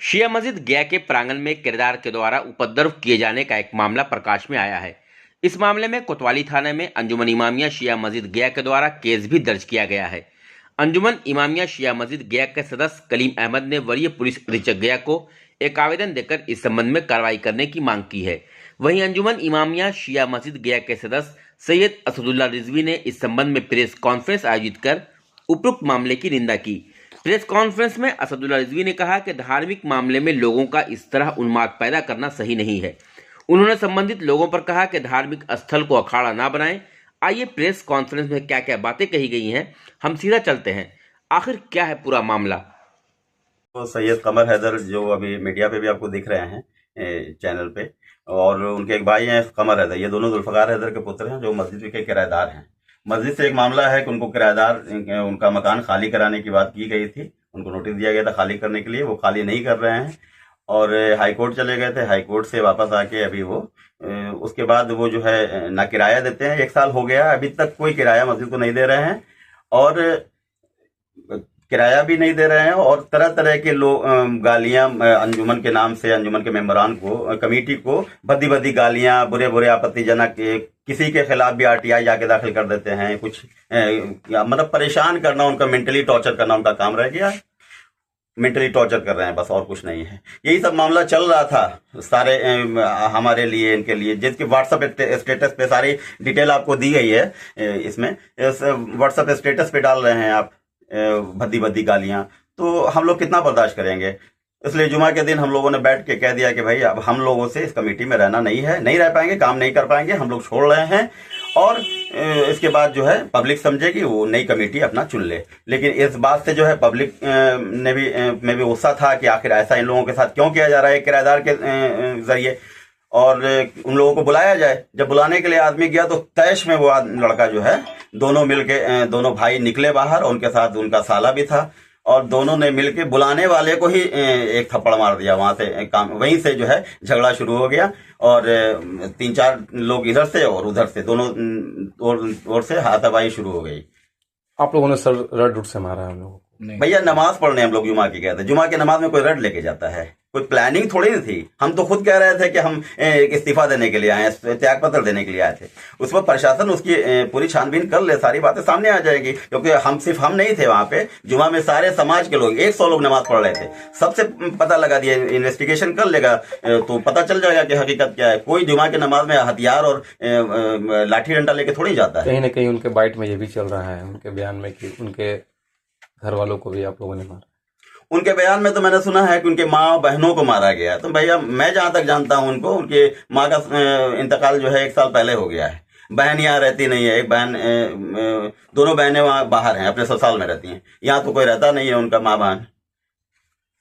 शिया मस्जिद गया के प्रांगण में किरदार के द्वारा उपद्रव किए जाने का एक मामला प्रकाश में आया है। इस मामले में कोतवाली थाने में अंजुमन इमामिया शिया मस्जिद गया के द्वारा केस भी दर्ज किया गया है। अंजुमन इमामिया शिया मस्जिद गया के सदस्य कलीम अहमद ने वरीय पुलिस अधीक्षक गया को एक आवेदन देकर इस संबंध में कार्रवाई करने की मांग की है। वहीं अंजुमन इमामिया शिया मस्जिद गया के सदस्य सैयद असदुल्ला रिजवी ने इस संबंध में प्रेस कॉन्फ्रेंस आयोजित कर उपरोक्त मामले की निंदा की। प्रेस कॉन्फ्रेंस में असदुल्ला रिजवी ने कहा कि धार्मिक मामले में लोगों का इस तरह उन्माद पैदा करना सही नहीं है। उन्होंने संबंधित लोगों पर कहा कि धार्मिक स्थल को अखाड़ा ना बनाएं। आइए प्रेस कॉन्फ्रेंस में क्या क्या बातें कही गई हैं, हम सीधा चलते हैं। आखिर क्या है पूरा मामला। तो सैयद कमर हैदर जो अभी मीडिया पे भी आपको दिख रहे हैं चैनल पे, और उनके एक भाई हैं कमर हैदर, ये दोनों जुल्फकार हैदर के पुत्र हैं जो मस्जिद के किराएदार हैं। मस्जिद से एक मामला है कि उनको किराएदार उनका मकान खाली कराने की बात की गई थी, उनको नोटिस दिया गया था खाली करने के लिए, वो खाली नहीं कर रहे हैं और हाईकोर्ट चले गए थे। हाईकोर्ट से वापस आके अभी वो उसके बाद वो जो है ना किराया देते हैं। 1 साल हो गया, अभी तक कोई किराया मस्जिद को नहीं दे रहे हैं और किराया भी नहीं दे रहे हैं और तरह तरह के लोग गालियां अंजुमन के नाम से, अंजुमन के मेंबरान को, कमेटी को भद्दी भद्दी गालियां, बुरे बुरे आपत्तिजनक, किसी के खिलाफ भी आरटीआई जाके दाखिल कर देते हैं। कुछ मतलब परेशान करना, उनका मेंटली टॉर्चर करना उनका काम रह गया है। मेंटली टॉर्चर कर रहे हैं, बस और कुछ नहीं है। यही सब मामला चल रहा था सारे हमारे लिए, इनके लिए, जिसके व्हाट्सएप स्टेटस पे सारी डिटेल आपको दी गई है। इसमें व्हाट्सएप स्टेटस पे डाल रहे हैं आप भद्दी भद्दी गालियां, तो हम लोग कितना बर्दाश्त करेंगे। इसलिए जुमा के दिन हम लोगों ने बैठ के कह दिया कि भाई अब हम लोगों से इस कमेटी में रहना नहीं है, नहीं रह पाएंगे, काम नहीं कर पाएंगे, हम लोग छोड़ रहे हैं। और इसके बाद जो है पब्लिक समझेगी, वो नई कमेटी अपना चुन ले। लेकिन इस बात से जो है पब्लिक ने भी में भी गुस्सा था कि आखिर ऐसा इन लोगों के साथ क्यों किया जा रहा है किराएदार के जरिए, और उन लोगों को बुलाया जाए। जब बुलाने के लिए आदमी गया तो तैश में वो लड़का जो है, दोनों मिलके दोनों भाई निकले बाहर, उनके साथ उनका साला भी था, और दोनों ने मिलके बुलाने वाले को ही एक थप्पड़ मार दिया। वहां से काम, वहीं से जो है झगड़ा शुरू हो गया और 3-4 लोग इधर से और उधर से, दोनों ओर से हाथापाई शुरू हो गई। आप लोगों ने सर रड से मारा है हम लोगों को? भैया नमाज पढ़ने हम लोग जुमा की गए थे। जुमा की नमाज में कोई रड लेके जाता है? कोई प्लानिंग थोड़ी नहीं थी। हम तो खुद कह रहे थे कि हम इस्तीफा देने के लिए आए हैं, त्याग पत्र देने के लिए आए थे। उस पर प्रशासन उसकी पूरी छानबीन कर ले, सारी बातें सामने आ जाएगी। क्योंकि हम सिर्फ हम नहीं थे वहां पे, जुमा में सारे समाज के लोग 100 लोग नमाज पढ़ रहे थे। सबसे पता लगा दिया, इन्वेस्टिगेशन कर लेगा तो पता चल जाएगा कि हकीकत क्या है। कोई जुमा की नमाज में हथियार और लाठी डंडा लेके थोड़ी जाता है। कहीं ना कहीं उनके बाइट में ये भी चल रहा है, उनके बयान में, कि उनके घर वालों को भी आप लोगों ने मारा। उनके बयान में तो मैंने सुना है कि उनके माँ बहनों को मारा गया। तो भैया मैं जहां तक जानता हूं उनको, उनके माँ का इंतकाल जो है 1 साल पहले हो गया है। बहन यहाँ रहती नहीं है, एक बहन, दोनों बहनें वहां बाहर हैं, अपने ससुराल में रहती हैं। यहाँ तो कोई रहता नहीं है उनका माँ बहन।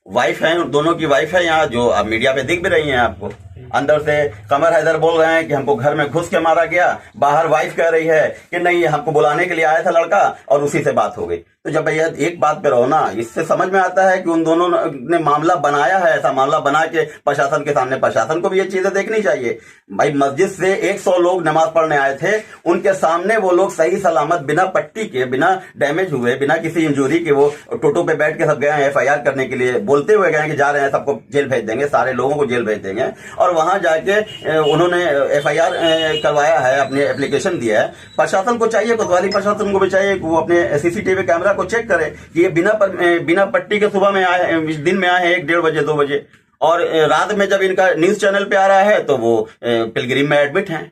वाइफ है, दोनों की वाइफ है यहाँ, जो अब मीडिया पे दिख भी रही हैं आपको। अंदर से कमर हैदर बोल रहे हैं कि हमको घर में घुस के मारा गया, बाहर वाइफ कह रही है कि नहीं हमको बुलाने के लिए आया था लड़का और उसी से बात हो गई। तो जब भैया एक बात पे रहो ना, इससे समझ में आता है कि उन दोनों ने मामला बनाया है। ऐसा मामला बना के प्रशासन के सामने, प्रशासन को भी ये चीजें देखनी चाहिए। भाई मस्जिद से 100 लोग नमाज पढ़ने आए थे, उनके सामने वो लोग सही सलामत, बिना पट्टी के, बिना डैमेज हुए, बिना किसी इंजरी के, वो टोटो पे बैठ के सब गए हैं FIR करने के लिए, बोलते हुए गए कि जा रहे हैं, सबको जेल भेज देंगे, सारे लोगों को जेल भेज देंगे। और वहां जाके उन्होंने FIR करवाया है, अपने एप्लीकेशन दिया है। प्रशासन को चाहिए, कोतवाली प्रशासन को भी चाहिए कि वो अपने CCTV कैमरा को चेक करे कि ये बिना पट्टी के सुबह में आए, दिन में आए हैं 1-1:30 बजे, 2 बजे, और रात में जब इनका न्यूज चैनल पे आ रहा है तो वो पिलग्रिम में एडमिट हैं।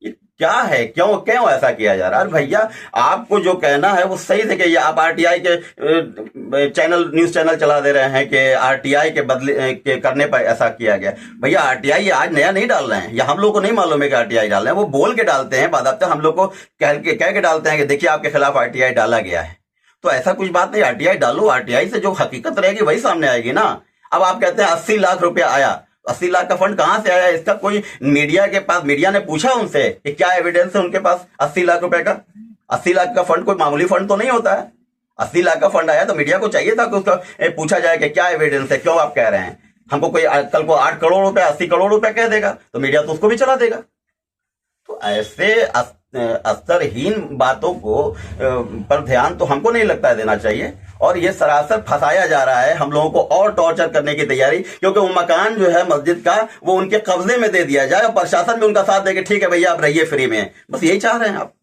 ये क्या है? क्यों क्यों ऐसा किया जा रहा है? भैया आपको जो कहना है वो सही से कहिए। आप RTI के चैनल, न्यूज चैनल चला दे रहे हैं कि RTI के बदले के करने पर ऐसा किया गया। भैया RTI ये आज नया नहीं डाल रहे हैं, या हम लोग को नहीं मालूम है कि RTI डाल रहे हैं। वो बोल के डालते हैं, बाकायदा हम लोग को कह के डालते हैं कि देखिए आपके खिलाफ RTI डाला गया है। तो ऐसा कुछ बात नहीं, RTI डालो, RTI से जो हकीकत रहेगी वही सामने आएगी ना। अब आप कहते हैं 80 लाख रुपया आया, 80 लाख का फंड कहां से आया? इसका कोई मीडिया के पास, मीडिया ने पूछा उनसे कि क्या एविडेंस है उनके पास 80 लाख रुपए का? 80 लाख का फंड कोई मामूली फंड तो नहीं होता है। 80 लाख का फंड आया तो मीडिया को चाहिए था कि उसका पूछा जाए कि क्या एविडेंस है, क्यों आप कह रहे हैं। हमको कोई कल को 8 करोड़ रुपए, 80 करोड़ रुपए कह देगा तो मीडिया तो उसको भी चला देगा। तो ऐसे स्तरहीन बातों को पर ध्यान तो हमको नहीं लगता है देना चाहिए। और ये सरासर फंसाया जा रहा है हम लोगों को और टॉर्चर करने की तैयारी, क्योंकि वो मकान जो है मस्जिद का वो उनके कब्जे में दे दिया जाए और प्रशासन भी उनका साथ देके ठीक है भैया आप रहिए फ्री में, बस यही चाह रहे हैं आप,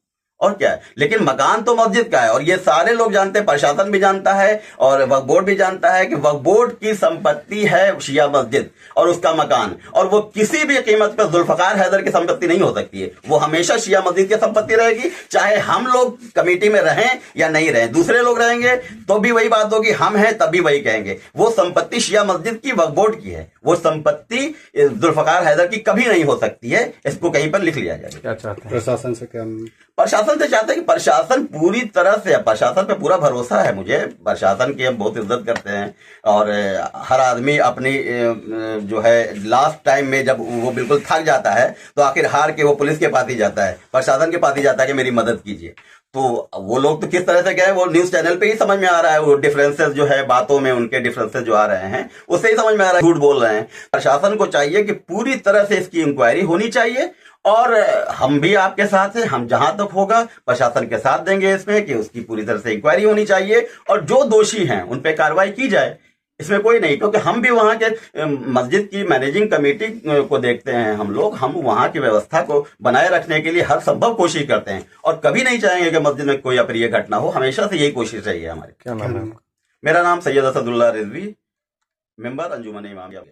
और क्या है। लेकिन मकान तो मस्जिद का है और ये सारे लोग जानते हैं, प्रशासन भी जानता है और वक्फ बोर्ड भी जानता है कि वक्फ बोर्ड की संपत्ति है शिया मस्जिद और उसका मकान, और वो किसी भी कीमत पर जुल्फकार हैदर की संपत्ति नहीं हो सकती है, वो हमेशा शिया मस्जिद की संपत्ति रहेगी, चाहे हम लोग कमेटी में रहें या नहीं रहें। दूसरे लोग रहेंगे तो भी वही बात होगी, हम हैं तब भी वही कहेंगे, वो संपत्ति शिया मस्जिद की वक्फ बोर्ड की है, वो संपत्ति जुल्फकार हैदर की कभी नहीं हो सकती है, इसको कहीं पर लिख लिया जाए। क्या चाहते हैं प्रशासन से? क्या प्रशासन से चाहते हैं कि प्रशासन पूरी तरह से, प्रशासन पे पूरा भरोसा है मुझे, प्रशासन की हम बहुत इज्जत करते हैं और हर आदमी अपनी जो है लास्ट टाइम में जब वो बिल्कुल थक जाता है तो आखिर हार के वो पुलिस के पास ही जाता है, प्रशासन के पास ही जाता है कि मेरी मदद कीजिए। तो वो लोग तो किस तरह से गए वो न्यूज चैनल पे ही समझ में आ रहा है, वो डिफरेंसेस जो है बातों में उनके डिफरेंसेस जो आ रहे हैं उससे ही समझ में आ रहा है झूठ बोल रहे हैं। प्रशासन को चाहिए कि पूरी तरह से इसकी इंक्वायरी होनी चाहिए और हम भी आपके साथ हैं, हम जहां तक होगा प्रशासन के साथ देंगे इसमें कि उसकी पूरी तरह से इंक्वायरी होनी चाहिए और जो दोषी हैं उन पे कार्रवाई की जाए, इसमें कोई नहीं, क्योंकि हम भी वहां के मस्जिद की मैनेजिंग कमेटी को देखते हैं, हम वहां की व्यवस्था को बनाए रखने के लिए हर संभव कोशिश करते हैं और कभी नहीं चाहेंगे कि मस्जिद में कोई अप्रिय घटना हो, हमेशा से यही कोशिश रही है हमारी। क्या नाम है? मेरा नाम सैयद असदुल्लाह रिजवी, मेंबर अंजुमन इमामिया।